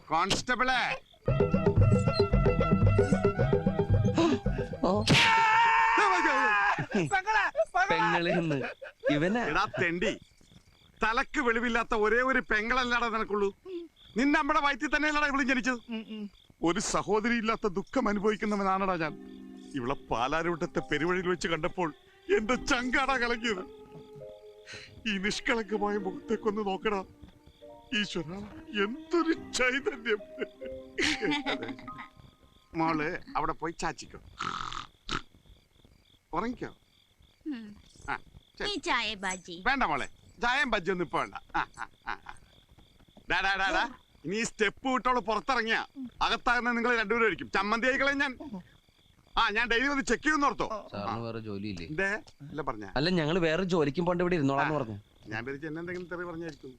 കോൺസ്റ്റബിളെ എടാ തെണ്ടി, തലക്ക് വെളിവില്ലാത്ത ഒരേ ഒരു പെങ്ങളല്ലാടാ നിനക്കുള്ളൂ. നിന്നെ നമ്മുടെ വയറ്റിൽ തന്നെയല്ലടാ ഇവിടെ ജനിച്ചത്. ഒരു സഹോദരി ഇല്ലാത്ത ദുഃഖം അനുഭവിക്കുന്നവനാണടാ ഞാൻ. ഇവിടെ പാലാരൂട്ടത്തെ പെരുവഴിയിൽ വെച്ച് കണ്ടപ്പോൾ എന്റെ ചങ്കാടാ കലങ്ങിയത്. ഈ നിഷ്കളങ്കമായ മുഖത്തേക്കൊന്ന് നോക്കടാ ഈശ്വര, എന്തൊരു ചൈതന്യം. മോള് അവിടെ പോയി ചാച്ചിക്കോ, ഉറങ്ങിക്കോ. വേണ്ട മോളെ, ചായയും ബജ്ജി ഒന്നും ഇപ്പൊ വേണ്ട. ഇനി ഈ സ്റ്റെപ്പ് വിട്ടോളൂ പുറത്തിറങ്ങിയ അകത്താകുന്ന നിങ്ങൾ രണ്ടുപേരും ആയിരിക്കും. ചമ്മന്തി ആയിക്കളെ ഞാൻ. ഞാൻ ഡെയിലി വന്ന് ചെക്ക് ചെയ്യുന്ന ഓർത്തോ. വേറെ ജോലിയില്ലേ? അല്ല പറഞ്ഞ അല്ല, ഞങ്ങള് വേറെ ജോലിക്കും പോണ്ട് ഇവിടെ ഇരുന്നോളാന്ന് പറഞ്ഞു. ഞാൻ പേരിച്ച് എന്നെ എന്തെങ്കിലും തെറി പറഞ്ഞായിരിക്കും.